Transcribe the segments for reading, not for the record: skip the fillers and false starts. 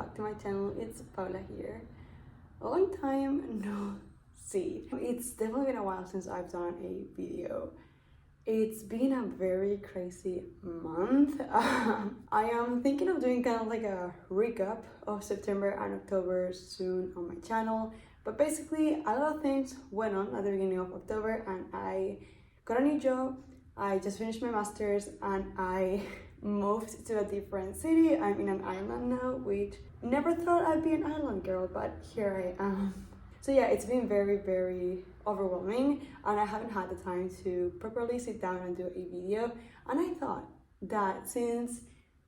back to my channel. It's Paula here. A long time no see. It's definitely been a while since I've done a video. It's been a very crazy month. I am thinking of doing kind of like a recap of September and October soon on my channel. But basically, a lot of things went on at the beginning of October and I got a new job. I just finished my master's and I moved to a different city. I'm in an island now, which never thought I'd be an island girl, but here I am. So yeah, it's been very overwhelming and I haven't had the time to properly sit down and do a video. And I thought that since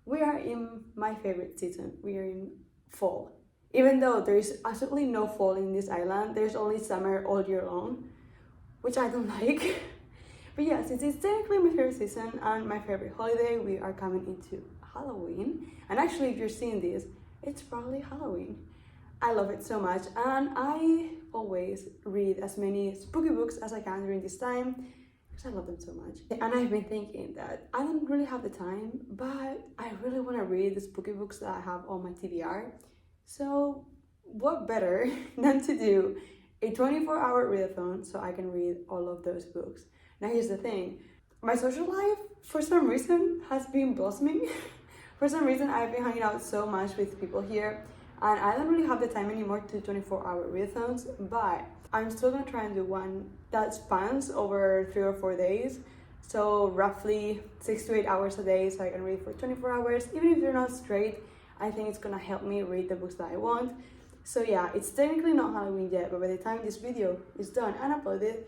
we are in my favorite season, we are in fall. Even though there's absolutely no fall in this island, there's only summer all year long, which I don't like. But yeah, since it's technically my favorite season and my favorite holiday, we are coming into Halloween. And actually, if you're seeing this, it's probably Halloween. I love it so much and I always read as many spooky books as I can during this time because I love them so much. And I've been thinking that I don't really have the time, but I really want to read the spooky books that I have on my TBR. So what better than to do a 24-hour readathon so I can read all of those books. Now here's the thing, my social life for some reason has been blossoming. For some reason I've been hanging out so much with people here and I don't really have the time anymore to do 24-hour readathons, but I'm still gonna try and do one that spans over 3 or 4 days. So roughly 6 to 8 hours a day so I can read for 24 hours. Even if they're not straight, I think it's gonna help me read the books that I want. So yeah, it's technically not Halloween yet, but by the time this video is done and uploaded,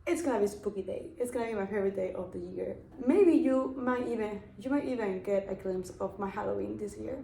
it's gonna be a spooky day. It's gonna be my favorite day of the year. Maybe you might even get a glimpse of my Halloween this year.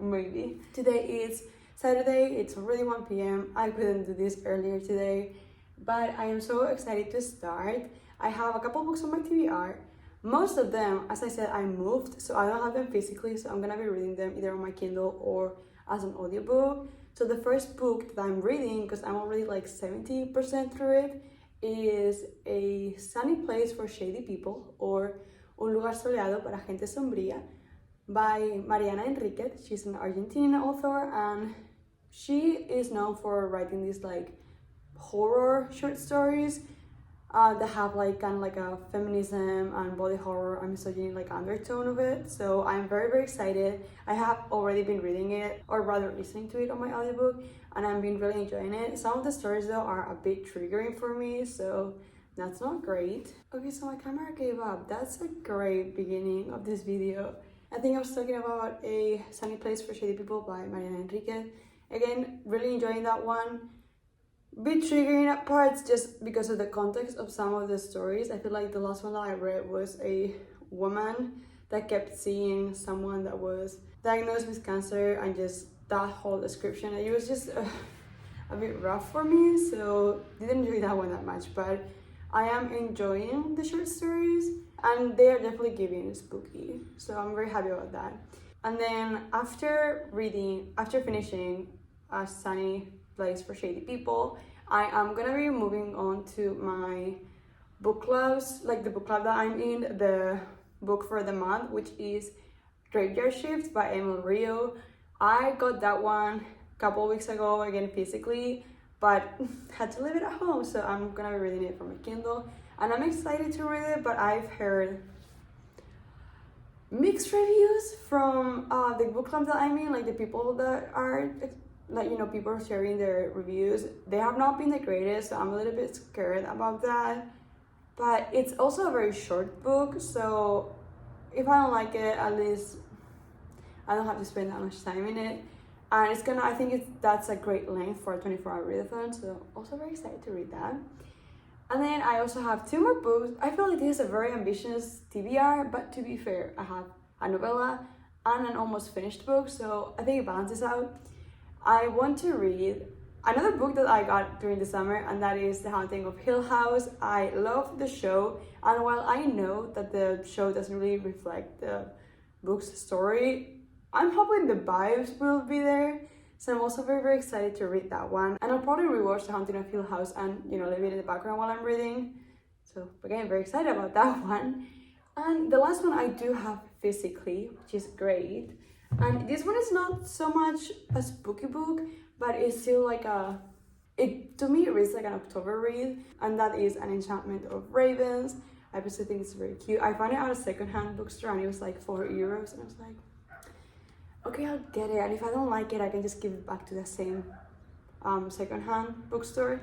Maybe. Today is Saturday, it's already 1 p.m. I couldn't do this earlier today, but I am so excited to start. I have a couple books on my TBR. Most of them, as I said, I moved, so I don't have them physically, so I'm gonna be reading them either on my Kindle or as an audiobook. So the first book that I'm reading, because I'm already like 70% through it, is A Sunny Place for Shady People, or Un Lugar Soleado para Gente Sombría, by Mariana Enriquez. She's an Argentinian author and she is known for writing these like horror short stories that have like kind of like a feminism and body horror and misogyny like undertone of it. So I'm very excited. I have already been reading it, or rather listening to it on my audiobook, and I've been really enjoying it. Some of the stories though are a bit triggering for me, so that's not great. Okay, so my camera gave up. That's a great beginning of this video. I think I was talking about A Sunny Place for Shady People by Mariana Enriquez. Again, really enjoying that one. Bit triggering at parts just because of the context of some of the stories. I feel like the last one that I read was a woman that kept seeing someone that was diagnosed with cancer, and just that whole description, it was just a bit rough for me, so didn't enjoy that one that much. But I am enjoying the short stories and they are definitely giving spooky, so I'm very happy about that. And then after finishing A Sunny Place for Shady People, I am gonna be moving on to my book clubs, like the book club that I'm in, the book for the month, which is Graveyard Shift by Emil Rio. I got that one a couple weeks ago, again physically, but had to leave it at home, so I'm gonna be reading it from my Kindle. And I'm excited to read it, but I've heard mixed reviews from the book club that I'm in, like the people that are, like, you know, people sharing their reviews. They have not been the greatest, so I'm a little bit scared about that. But it's also a very short book, so if I don't like it, at least I don't have to spend that much time in it. And it's gonna, I think that's a great length for a 24-hour readathon, so also very excited to read that. And then I also have 2 more books. I feel like this is a very ambitious TBR, but to be fair, I have a novella and an almost finished book, so I think it balances out. I want to read another book that I got during the summer, and that is The Haunting of Hill House. I love the show, and while I know that the show doesn't really reflect the book's story, I'm hoping the vibes will be there. So I'm also very excited to read that one. And I'll probably rewatch The Haunting of Hill House and, you know, leave it in the background while I'm reading. So again, very excited about that one. And the last one I do have physically, which is great. And this one is not so much a spooky book, but it's still like to me it reads like an October read, and that is An Enchantment of Ravens. I personally think it's very cute. I found it at a secondhand bookstore and it was like €4, and I was like, okay, I'll get it, and if I don't like it, I can just give it back to the same secondhand bookstore.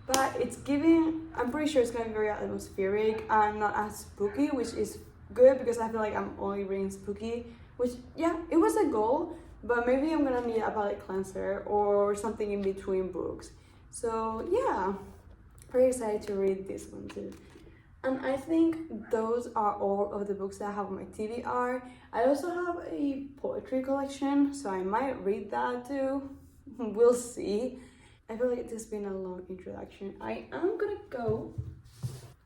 But it's giving, I'm pretty sure it's gonna be very atmospheric and not as spooky, which is good because I feel like I'm only reading spooky, which, yeah, it was a goal, but maybe I'm gonna need a palate cleanser or something in between books. So yeah, very excited to read this one too. And I think those are all of the books that I have on my TBR. I also have a poetry collection, so I might read that too. We'll see. I feel like it has been a long introduction. I am gonna go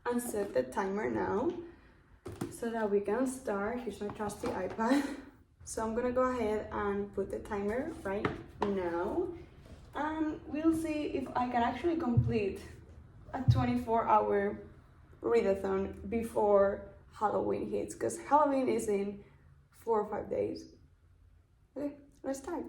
and set the timer now so that we can start. Here's my trusty iPad. So I'm gonna go ahead and put the timer right now, and we'll see if I can actually complete a 24-hour readathon before Halloween hits, because Halloween is in 4 or 5 days. Okay, let's start.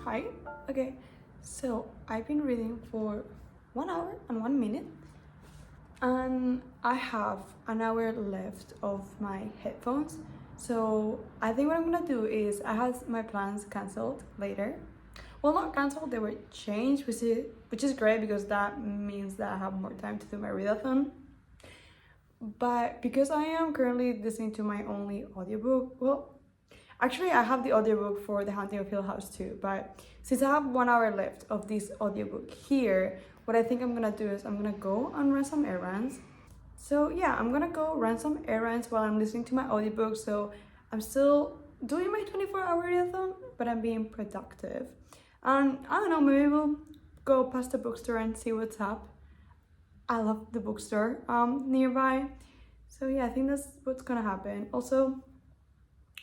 Hi. Okay, so I've been reading for 1 hour and 1 minute, and I have an hour left of my headphones. So I think what I'm gonna do is, I had my plans cancelled later. Well, not cancelled, they were changed, which is great because that means that I have more time to do my readathon. But because I am currently listening to my only audiobook, well, actually, I have the audiobook for The Haunting of Hill House too, but since I have 1 hour left of this audiobook here, what I think I'm gonna do is I'm gonna go and run some errands. So yeah, I'm gonna go run some errands while I'm listening to my audiobook, so I'm still doing my 24-hour readathon, but I'm being productive. And I don't know, maybe we'll go past the bookstore and see what's up. I love the bookstore nearby. So yeah, I think that's what's gonna happen. Also,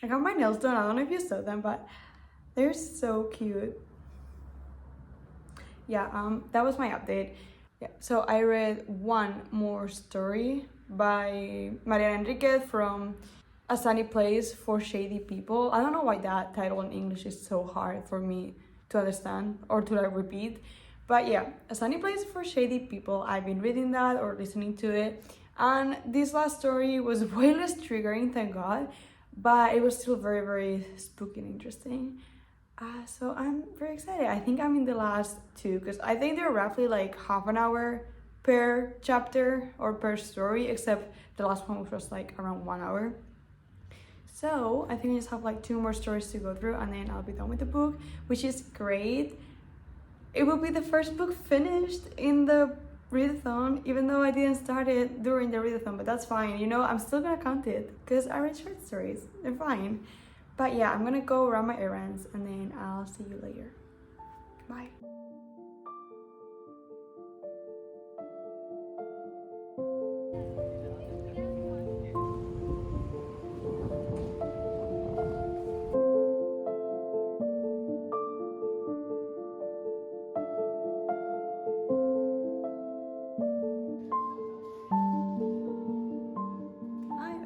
I got my nails done. I don't know if you saw them, but they're so cute. Yeah, that was my update. Yeah, so I read one more story by Maria Enriquez from A Sunny Place for Shady People. I don't know why that title in English is so hard for me to understand or to like repeat. But yeah, A Sunny Place for Shady People. I've been reading that or listening to it. And this last story was way less triggering, thank God. But it was still very, very spooky and interesting. So I'm very excited. I think I'm in the last two, because I think they're roughly like half an hour per chapter or per story, except the last one which was like around 1 hour. So I think I just have like 2 more stories to go through, and then I'll be done with the book, which is great. It will be the first book finished in the readathon, even though I didn't start it during the readathon, but that's fine. You know, I'm still gonna count it because I read short stories. They're fine. But yeah, I'm gonna go run my errands and then I'll see you later. Bye.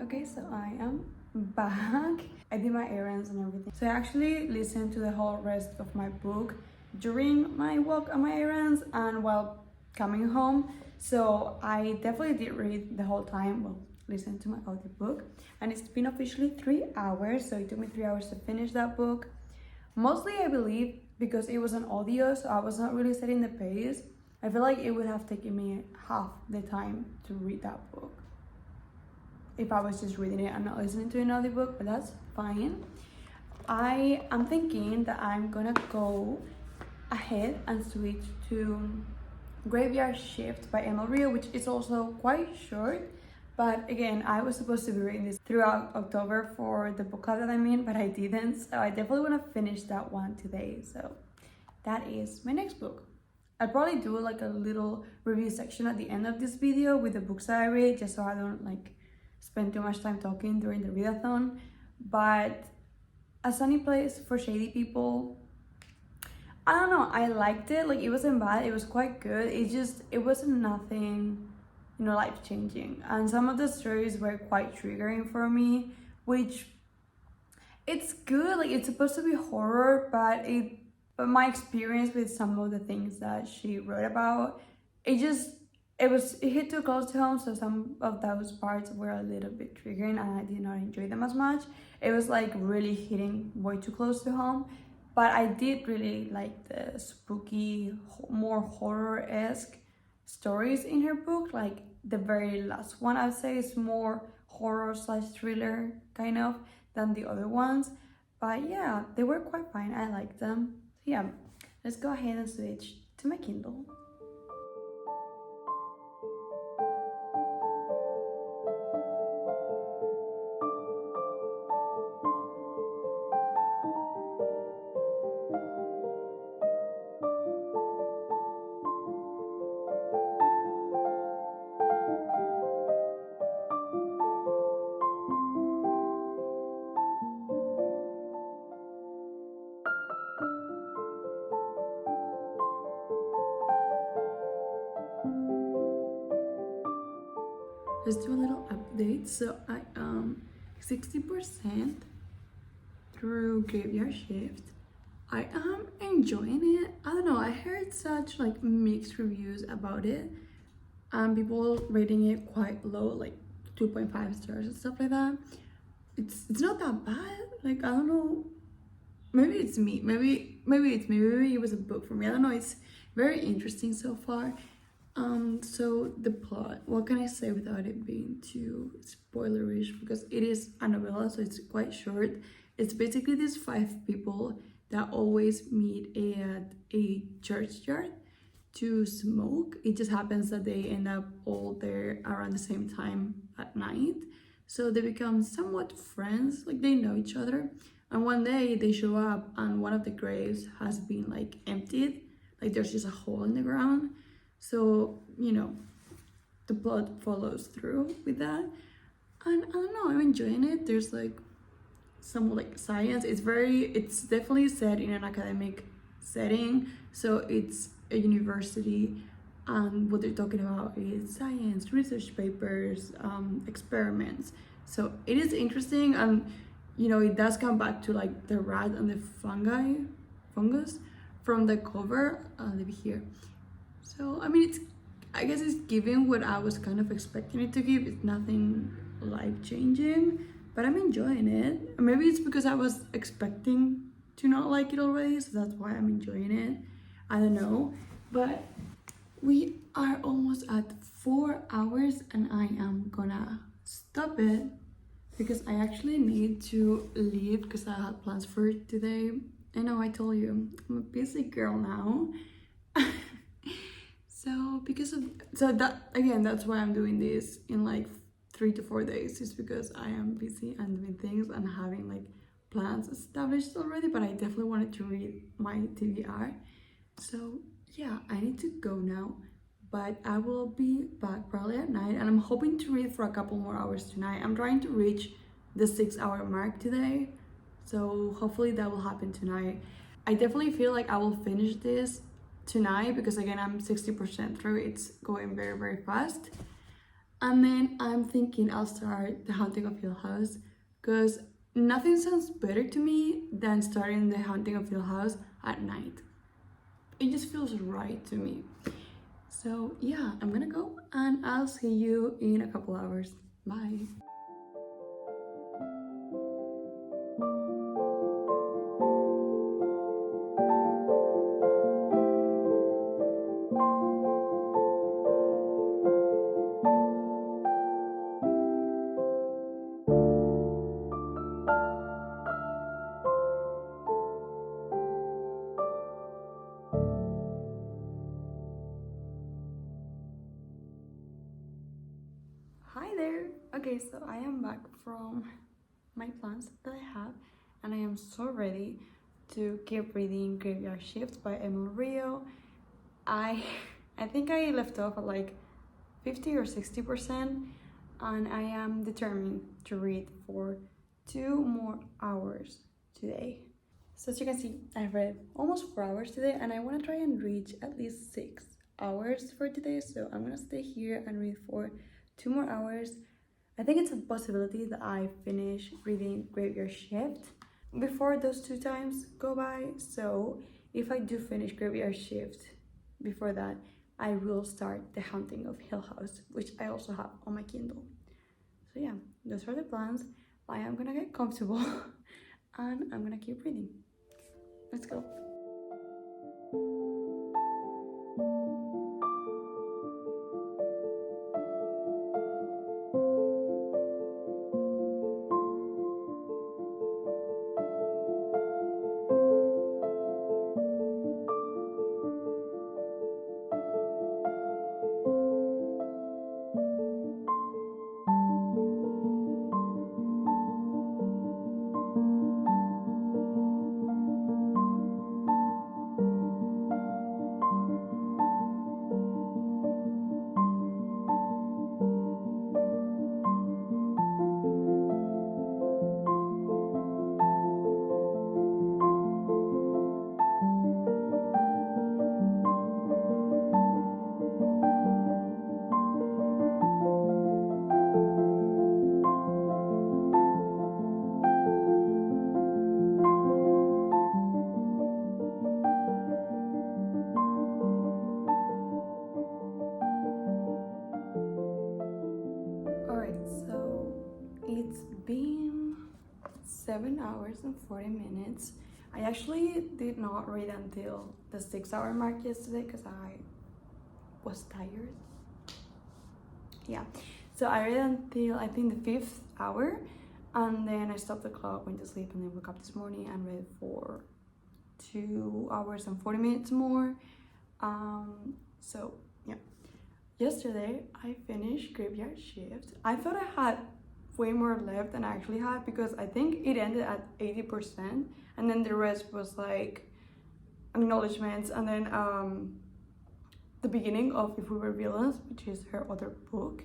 Okay, so I am back. I did my errands and everything. So I actually listened to the whole rest of my book during my walk on my errands and while coming home. So I definitely did read the whole time, well, listen to my audiobook. And it's been officially 3 hours, so it took me 3 hours to finish that book. Mostly, I believe, because it was an audio, so I was not really setting the pace. I feel like it would have taken me half the time to read that book if I was just reading it and not listening to an audiobook, but that's fine. I am thinking that I'm gonna go ahead and switch to Graveyard Shift by Emil Rio, which is also quite short, But again, I was supposed to be reading this throughout October for the book club that I'm in, but I didn't. So I definitely want to finish that one today. So that is my next book. I'll probably do like a little review section at the end of this video with the books that I read, just so I don't like spend too much time talking during the readathon. But A Sunny Place for Shady People, I don't know, I liked it. Like, it wasn't bad, it was quite good. It wasn't nothing, you know, life-changing. And some of the stories were quite triggering for me, which it's good. Like, it's supposed to be horror, but my experience with some of the things that she wrote about, it hit too close to home. So some of those parts were a little bit triggering and I did not enjoy them as much. It was like really hitting way too close to home. But I did really like the spooky, more horror-esque stories in her book. Like the very last one, I'd say, is more horror/thriller kind of than the other ones. But yeah, they were quite fine. I liked them. So yeah, let's go ahead and switch to my Kindle. Let's do a little update. So I am 60% through Graveyard Shift. I am enjoying it. I don't know, I heard such like mixed reviews about it. People rating it quite low, like 2.5 stars and stuff like that. It's not that bad. Like, I don't know, maybe it's me. Maybe it's me. Maybe it was a book for me. I don't know. It's very interesting so far. So the plot, what can I say without it being too spoilerish, because it is a novella, so it's quite short. It's basically these 5 people that always meet at a churchyard to smoke. It just happens that they end up all there around the same time at night, so they become somewhat friends, like they know each other. And one day they show up and one of the graves has been like emptied, like there's just a hole in the ground. So, you know, the plot follows through with that. And I don't know, I'm enjoying it. There's like some like science. It's definitely set in an academic setting. So it's a university, and what they're talking about is science, research papers, experiments. So it is interesting, and you know, it does come back to like the rat and the fungus from the cover. I'll leave it here. So, I mean, I guess it's giving what I was kind of expecting it to give. It's nothing life-changing, but I'm enjoying it. Maybe it's because I was expecting to not like it already, so that's why I'm enjoying it. I don't know, but we are almost at 4 hours and I am gonna stop it because I actually need to leave because I had plans for today. I know I told you, I'm a busy girl now. That's why I'm doing this in like 3 to 4 days, is because I am busy and doing things and having like plans established already, but I definitely wanted to read my TBR. So yeah, I need to go now, but I will be back probably at night, and I'm hoping to read for a couple more hours tonight. I'm trying to reach the 6-hour mark today, so hopefully that will happen tonight. I definitely feel like I will finish this tonight because again, I'm 60% through. It's going very, very fast. And then I'm thinking I'll start The Haunting of Hill House, because nothing sounds better to me than starting The Haunting of Hill House at night. It just feels right to me. So yeah, I'm gonna go and I'll see you in a couple hours. Bye. Hi there! Okay, so I am back from my plans that I have, and I am so ready to keep reading Graveyard Shift by Emil Rio. I think I left off at like 50 or 60%, and I am determined to read for 2 more hours today. So as you can see, I've read almost 4 hours today, and I want to try and reach at least 6 hours for today. So I'm gonna stay here and read for 2 more hours. I think it's a possibility that I finish reading Graveyard Shift before those 2 times go by. So if I do finish Graveyard Shift before that, I will start The Haunting of Hill House, which I also have on my Kindle. So yeah, those are the plans. I am gonna get comfortable and I'm gonna keep reading. Let's go. Alright, so it's been 7 hours and 40 minutes. I actually did not read until the 6-hour mark yesterday because I was tired. Yeah, so I read until I think the 5th hour, and then I stopped the clock, went to sleep, and then woke up this morning and read for 2 hours and 40 minutes more. So yeah, yesterday I finished Graveyard Shift. I thought I had way more left than I actually had, because I think it ended at 80%, and then the rest was like acknowledgements, and then the beginning of If We Were Villains, which is her other book.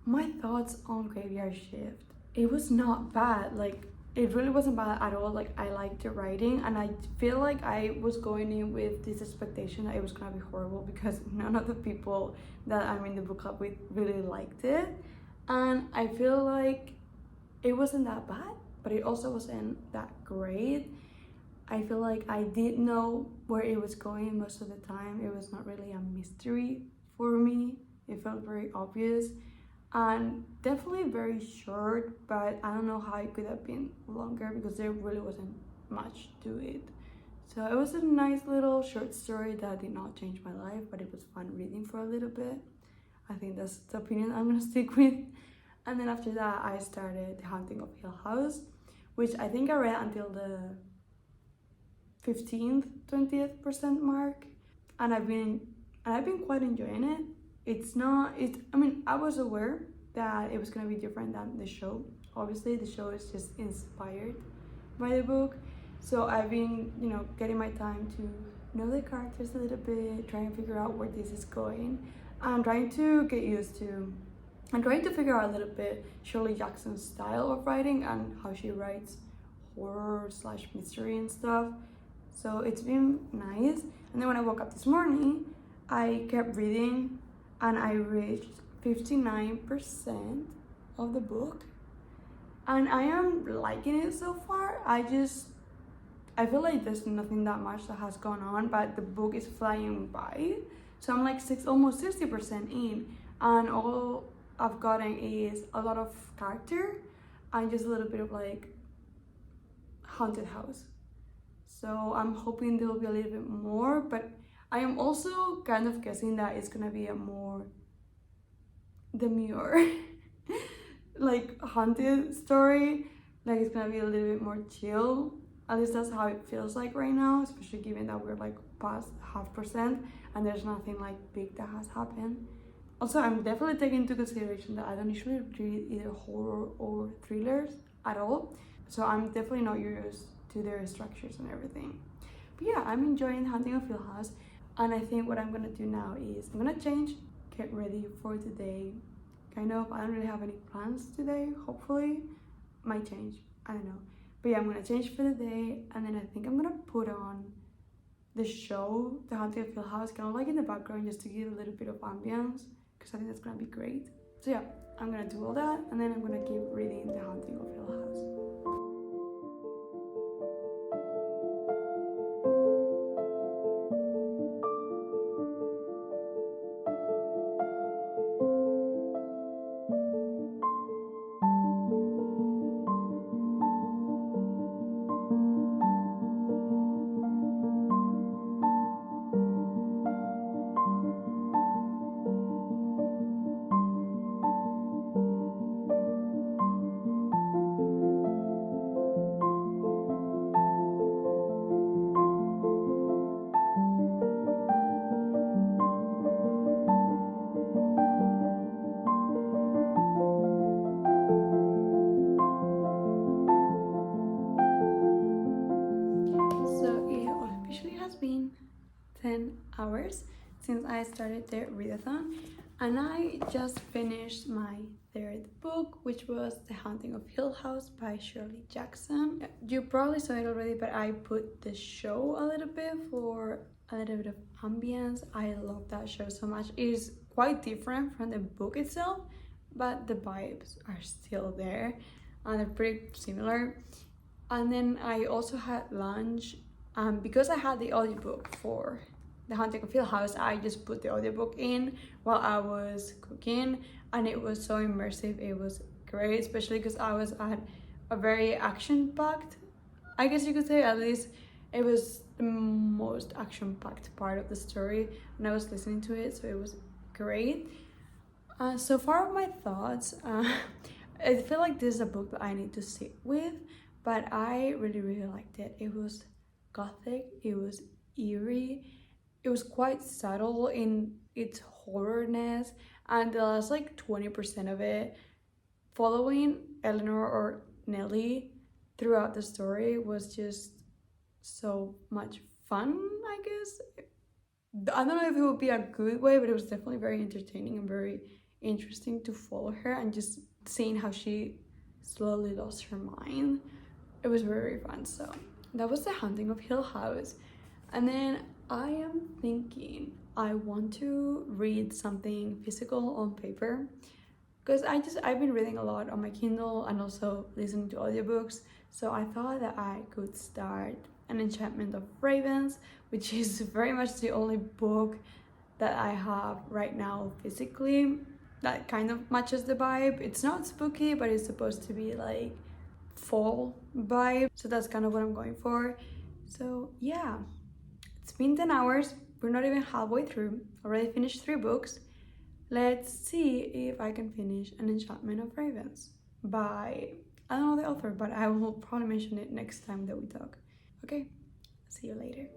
My thoughts on Graveyard Shift: it was not bad. Like, it really wasn't bad at all. Like, I liked the writing, and I feel like I was going in with this expectation that it was gonna be horrible because none of the people that I'm in the book club with really liked it. And I feel like it wasn't that bad, but it also wasn't that great. I feel like I did know where it was going most of the time. It was not really a mystery for me. It felt very obvious, and definitely very short, but I don't know how it could have been longer because there really wasn't much to it. So it was a nice little short story that did not change my life, but it was fun reading for a little bit. I think that's the opinion I'm gonna stick with. And then after that, I started The Haunting of Hill House, which I think I read until the 15th, 20th% mark, and I've been quite enjoying it. I mean, I was aware that it was gonna be different than the show. Obviously, the show is just inspired by the book, so I've been, getting my time to know the characters a little bit, trying to figure out where this is going, and trying to get used to, and trying to figure out a little bit Shirley Jackson's style of writing and how she writes horror/mystery and stuff. So it's been nice. And then when I woke up this morning, I kept reading, and I reached 59% of the book, and I am liking it so far. I feel like there's nothing that much that has gone on, but the book is flying by. So I'm like almost 60% in, and all I've gotten is a lot of character and just a little bit of like haunted house. So I'm hoping there'll be a little bit more, but I am also kind of guessing that it's gonna be a more demure like haunted story. Like, it's gonna be a little bit more chill. At least that's how it feels like right now, especially given that we're like past 0.5% and there's nothing like big that has happened. Also, I'm definitely taking into consideration that I don't usually read either horror or thrillers at all. So I'm definitely not used to their structures and everything. But yeah, I'm enjoying Hunting of Hill House. And I think what I'm gonna do now is I'm gonna change, get ready for today. Kind of, I don't really have any plans today, hopefully. Might change, I don't know. But yeah, I'm gonna change for the day, and then I think I'm gonna put on the show, The Haunting of Hill House, kind of like in the background just to give a little bit of ambience, because I think that's gonna be great. So yeah, I'm gonna do all that, and then I'm gonna keep reading The Haunting of Hill House. So it officially has been 10 hours since I started the readathon, and I just finished my third book, which was The Haunting of Hill House by Shirley Jackson. You probably saw it already, but I put the show a little bit for a little bit of ambience. I love that show so much. It is quite different from the book itself, but the vibes are still there and they're pretty similar. And then I also had lunch. Because I had the audiobook for The Haunting of Hill House, I just put the audiobook in while I was cooking, and it was so immersive. It was great, especially because I was at a very action-packed, I guess you could say, at least it was the most action-packed part of the story, and I was listening to it, so it was great. So far, my thoughts. I feel like this is a book that I need to sit with, but I really liked it. It was gothic, it was eerie, it was quite subtle in its horrorness, and the last like 20% of it, following Eleanor or Nellie throughout the story was just so much fun, I guess. I don't know if it would be a good way, but it was definitely very entertaining and very interesting to follow her and just seeing how she slowly lost her mind. It was very fun. So that was The Haunting of Hill House. And then I am thinking I want to read something physical on paper, because I've been reading a lot on my Kindle and also listening to audiobooks. So I thought that I could start An Enchantment of Ravens, which is very much the only book that I have right now physically that kind of matches the vibe. It's not spooky, but it's supposed to be like fall vibe, so that's kind of what I'm going for. So yeah, it's been 10 hours. We're not even halfway through. Already finished 3 books. Let's see if I can finish An Enchantment of Ravens by, I don't know the author, but I will probably mention it next time that we talk. Okay, see you later.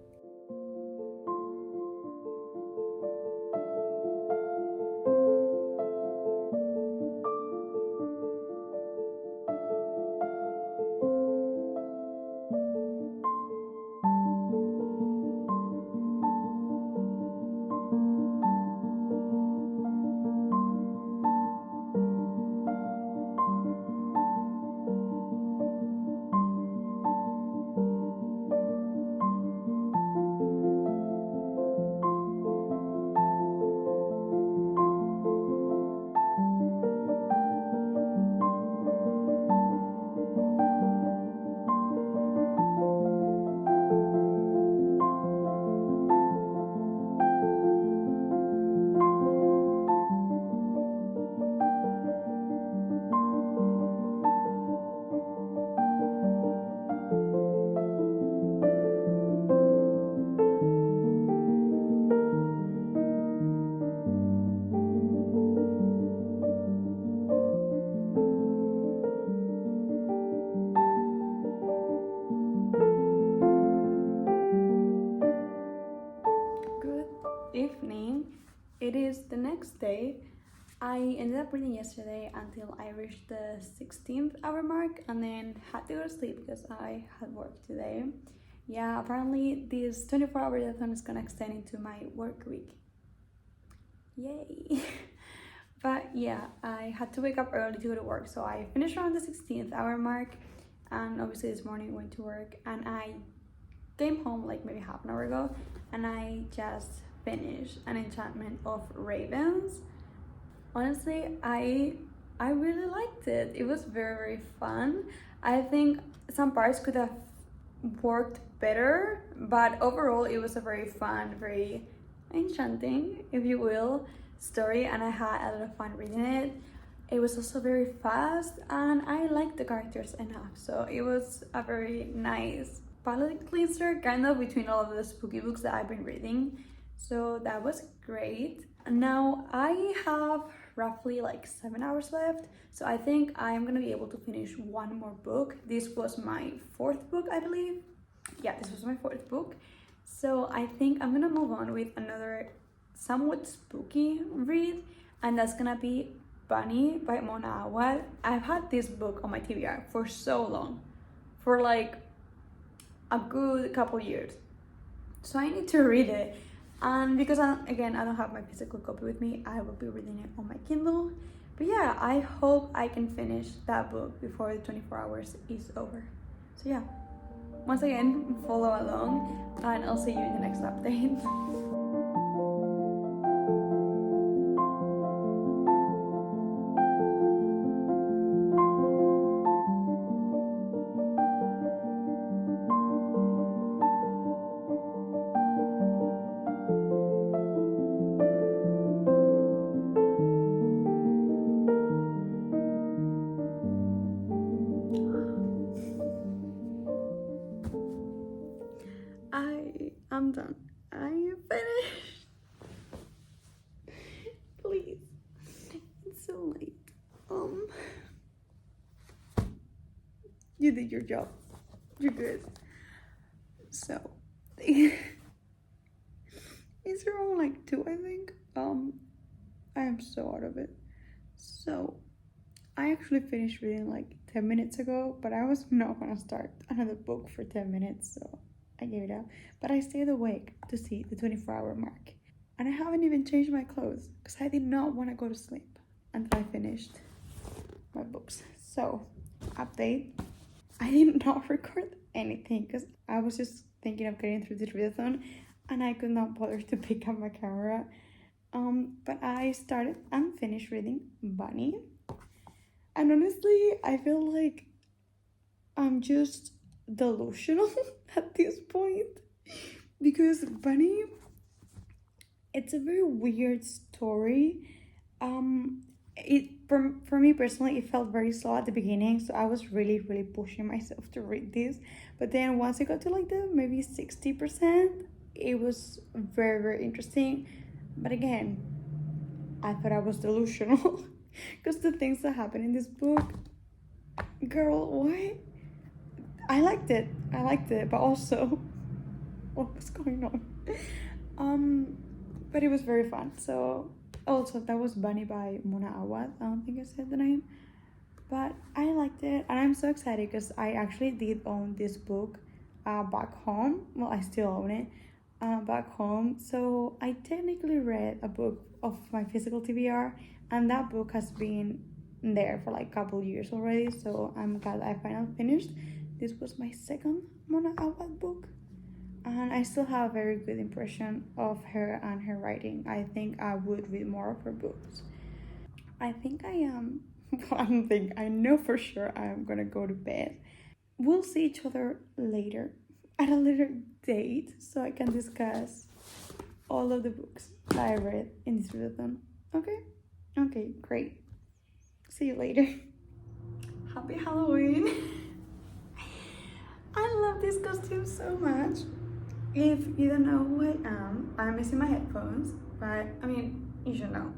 I ended up reading yesterday until I reached the 16th hour mark and then had to go to sleep because I had work today. Yeah, apparently this 24-hour readathon is gonna extend into my work week. Yay! But yeah, I had to wake up early to go to work, so I finished around the 16th hour mark, and obviously this morning went to work, and I came home like maybe half an hour ago, and I just finished An Enchantment of Ravens. Honestly, I really liked it. It was very fun. I think some parts could have worked better, but overall it was a very fun, very enchanting, if you will, story, and I had a lot of fun reading it. It was also very fast, and I liked the characters enough, so it was a very nice palette cleanser kind of between all of the spooky books that I've been reading, so that was great. Now I have roughly like 7 hours left, so I think I'm gonna be able to finish one more book. This was my 4th book, I believe. Yeah, this was my 4th book, so I think I'm gonna move on with another somewhat spooky read, and that's gonna be Bunny by Mona Awad. I've had this book on my TBR for so long, for like a good couple years, so I need to read it. And because again I don't have my physical copy with me, I will be reading it on my Kindle. But yeah, I hope I can finish that book before the 24 hours is over. So yeah, once again, follow along, and I'll see you in the next update. I'm done. I finished. Please. It's so late. You did your job. You're good. So it's around like 2, I think. I am so out of it. So I actually finished reading like 10 minutes ago, but I was not gonna start another book for 10 minutes, so I gave it up. But I stayed awake to see the 24-hour mark. And I haven't even changed my clothes because I did not want to go to sleep until I finished my books. So, update. I did not record anything because I was just thinking of getting through this readathon and I could not bother to pick up my camera. But I started and finished reading Bunny. And honestly, I feel like I'm just delusional at this point because Bunny, it's a very weird story. For me personally, it felt very slow at the beginning, so I was really pushing myself to read this. But then once I got to like the maybe 60%, it was very interesting. But again, I thought I was delusional because the things that happen in this book, girl, what? I liked it, but also what was going on? But it was very fun. So also that was Bunny by Mona Awad. I don't think I said the name, but I liked it, and I'm so excited because I actually did own this book back home. Well, I still own it back home, so I technically read a book of my physical TBR, and that book has been there for like a couple years already, so I'm glad I finally finished. This was my second Mona Awad book, and I still have a very good impression of her and her writing. I think I would read more of her books. I think I am, well, I don't think, I know for sure I am gonna go to bed. We'll see each other later, at a later date, so I can discuss all of the books that I read in this readathon. Okay? Okay, great. See you later. Happy Halloween! I love this costume so much. If you don't know who I am, I'm missing my headphones, but I mean, you should know.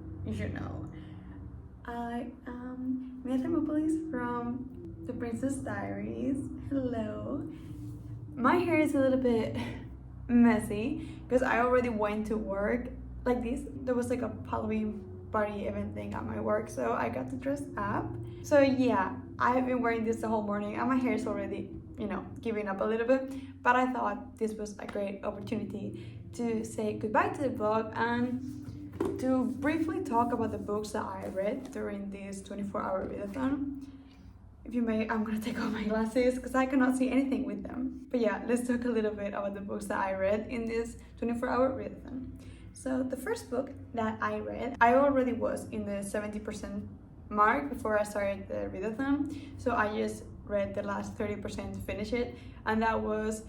I am Mia Thermopolis from The Princess Diaries. Hello. My hair is a little bit messy because I already went to work like this. There was like a Halloween party event thing at my work, so I got to dress up. So yeah, I have been wearing this the whole morning and my hair is already, giving up a little bit, but I thought this was a great opportunity to say goodbye to the vlog and to briefly talk about the books that I read during this 24-hour readathon. If you may, I'm gonna take off my glasses because I cannot see anything with them. But yeah, let's talk a little bit about the books that I read in this 24-hour readathon. So the first book that I read, I already was in the 70% mark before I started the readathon. So I just read the last 30% to finish it. And that was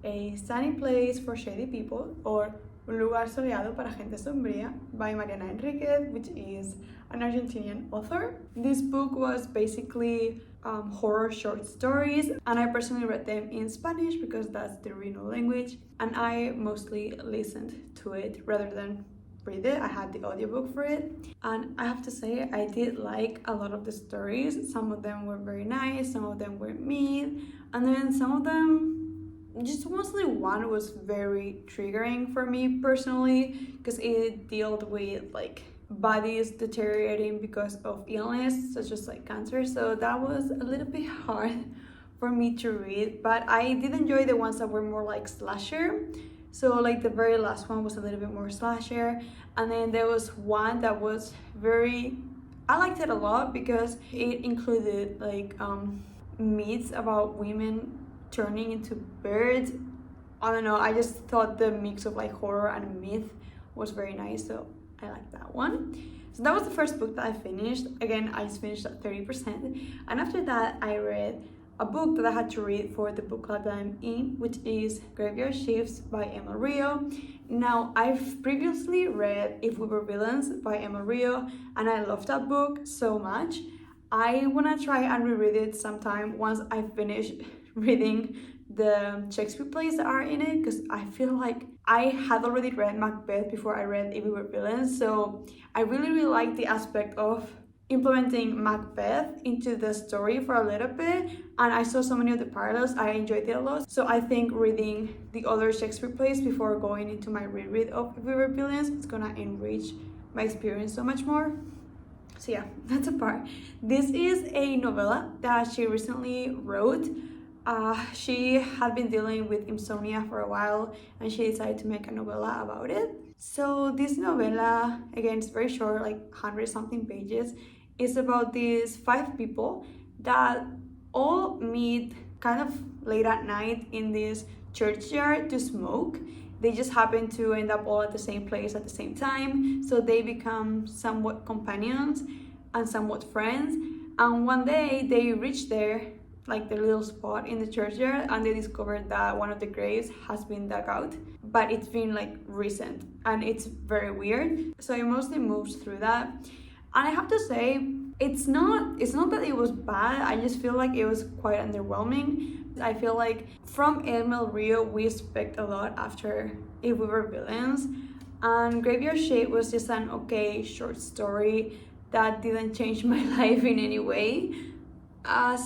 A Sunny Place for Shady People, or Un Lugar Soleado para Gente Sombría by Mariana Enriquez, which is an Argentinian author. This book was basically horror short stories, and I personally read them in Spanish because that's the original language, and I mostly listened to it rather than read it. I had the audiobook for it, and I have to say I did like a lot of the stories. Some of them were very nice, some of them were mid, and then some of them, just mostly one was very triggering for me personally because it dealt with like bodies deteriorating because of illness, such as like cancer. So that was a little bit hard for me to read, but I did enjoy the ones that were more like slasher. So like the very last one was a little bit more slasher, and then there was one that was I liked it a lot because it included like myths about women turning into birds. I don't know, I just thought the mix of like horror and myth was very nice, so I like that one. So that was the first book that I finished. Again, I just finished at 30%. And after that, I read a book that I had to read for the book club that I'm in, which is Graveyard Shifts by Emma Rio. Now, I've previously read If We Were Villains by Emma Rio, and I loved that book so much. I want to try and reread it sometime once I finish reading the Shakespeare plays that are in it, because I feel like I had already read Macbeth before I read If We Were Villains, so I really like the aspect of implementing Macbeth into the story for a little bit, and I saw so many of the parallels. I enjoyed it a lot, so I think reading the other Shakespeare plays before going into my reread of If We Were Villains is gonna enrich my experience so much more. So yeah, that's a part. This is a novella that she recently wrote. She had been dealing with insomnia for a while, and she decided to make a novella about it. So this novella, again, it's very short, like 100-something pages. It's about these 5 people that all meet kind of late at night in this churchyard to smoke. They just happen to end up all at the same place at the same time, so they become somewhat companions and somewhat friends. And one day they reach there, like the little spot in the churchyard, and they discovered that one of the graves has been dug out, but it's been like recent and it's very weird. So it mostly moves through that, and I have to say it's not that it was bad. I just feel like it was quite underwhelming. I feel like from Emma Rio we expect a lot after If We Were Villains, and Graveyard Shift was just an okay short story that didn't change my life in any way.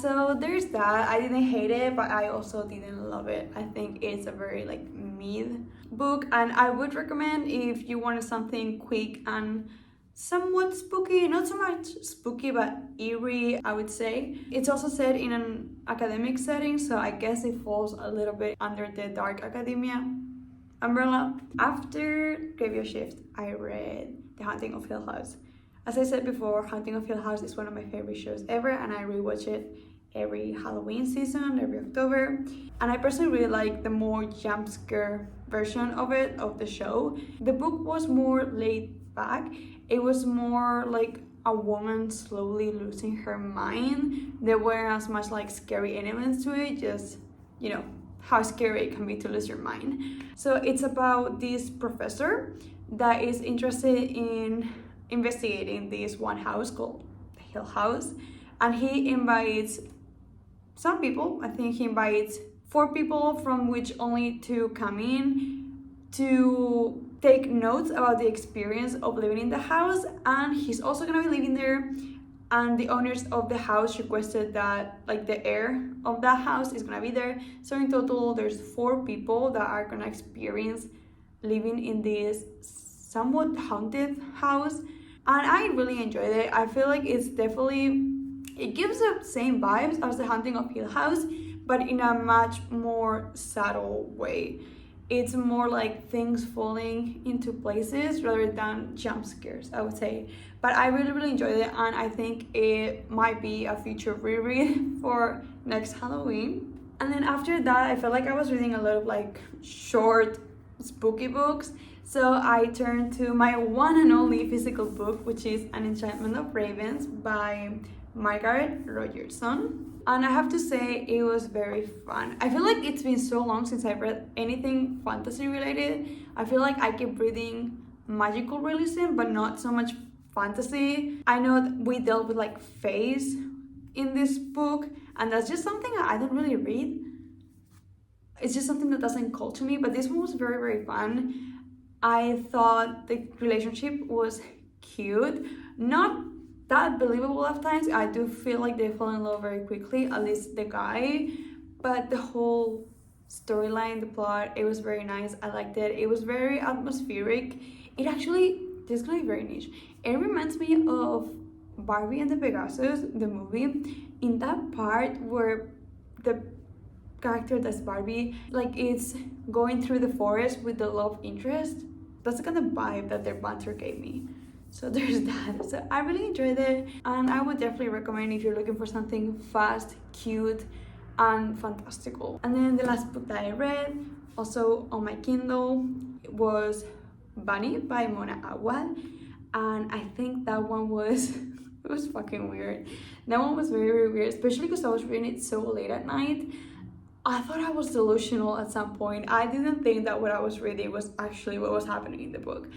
So there's that. I didn't hate it, but I also didn't love it. I think it's a very like mid book, and I would recommend if you wanted something quick and somewhat spooky, not so much spooky but eerie, I would say. It's also set in an academic setting, so I guess it falls a little bit under the dark academia umbrella. After Graveyard Shift, I read The Haunting of Hill House. As I said before, Haunting of Hill House is one of my favorite shows ever, and I rewatch it every Halloween season, every October. And I personally really like the more jump scare version of it, of the show. The book was more laid back. It was more like a woman slowly losing her mind. There weren't as much like scary elements to it, just, how scary it can be to lose your mind. So it's about this professor that is interested in investigating this one house called the Hill House, and he invites some people. I think he invites 4 people, from which only 2 come in, to take notes about the experience of living in the house, and he's also gonna be living there. And the owners of the house requested that like the heir of that house is gonna be there. So in total there's 4 people that are gonna experience living in this somewhat haunted house. and I really enjoyed it. I feel like it's definitely, it gives the same vibes as The Haunting of Hill House, but in a much more subtle way. It's more like things falling into places rather than jump scares, I would say. But I really enjoyed it, and I think it might be a future reread for next Halloween. And then after that, I felt like I was reading a lot of like short spooky books, so I turned to my one and only physical book, which is An Enchantment of Ravens by Margaret Rogerson. And I have to say, it was very fun. I feel like it's been so long since I've read anything fantasy related. I feel like I keep reading magical realism, but not so much fantasy. I know that we dealt with like fays in this book, and that's just something I don't really read. It's just something that doesn't call to me, but this one was very fun. I thought the relationship was cute, not that believable at times. I do feel like they fall in love very quickly, at least the guy, but the whole storyline, the plot, it was very nice. I liked it. It was very atmospheric. It actually, this is gonna be very niche, it reminds me of Barbie and the Pegasus, the movie, in that part where the character that's Barbie, like, it's going through the forest with the love interest. That's the kind of vibe that their banter gave me. So there's that. So I really enjoyed it, and I would definitely recommend if you're looking for something fast, cute, and fantastical. And then the last book that I read, also on my Kindle, was Bunny by Mona Awad, and I think that one was it was fucking weird. That one was very weird, especially because I was reading it so late at night. I thought I was delusional at some point. I didn't think that what I was reading was actually what was happening in the book.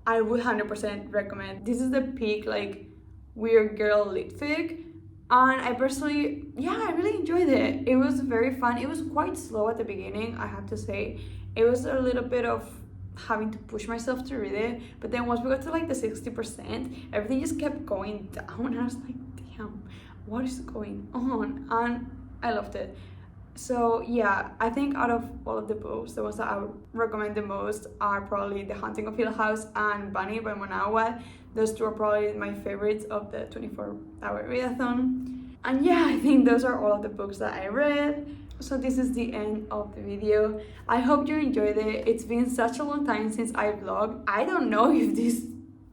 I would 100% recommend. This is the peak, like, weird girl lit fic, and I personally, yeah, I really enjoyed it. It was very fun. It was quite slow at the beginning, I have to say. It was a little bit of having to push myself to read it, but then once we got to like the 60%, everything just kept going down, and I was like, damn, what is going on? And I loved it. So yeah, I think out of all of the books, the ones that I would recommend the most are probably The Haunting of Hill House and Bunny by Mona Awad. Those two are probably my favorites of the 24-hour readathon. And yeah, I think those are all of the books that I read. So this is the end of the video. I hope you enjoyed it. It's been such a long time since I vlogged. I don't know if this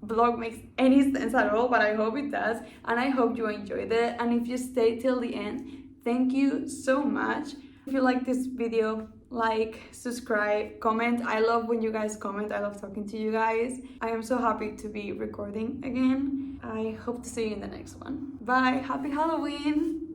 vlog makes any sense at all, but I hope it does. And I hope you enjoyed it. And if you stayed till the end, thank you so much. If you like this video, like, subscribe, comment. I love when you guys comment. I love talking to you guys. I am so happy to be recording again. I hope to see you in the next one. Bye. Happy Halloween.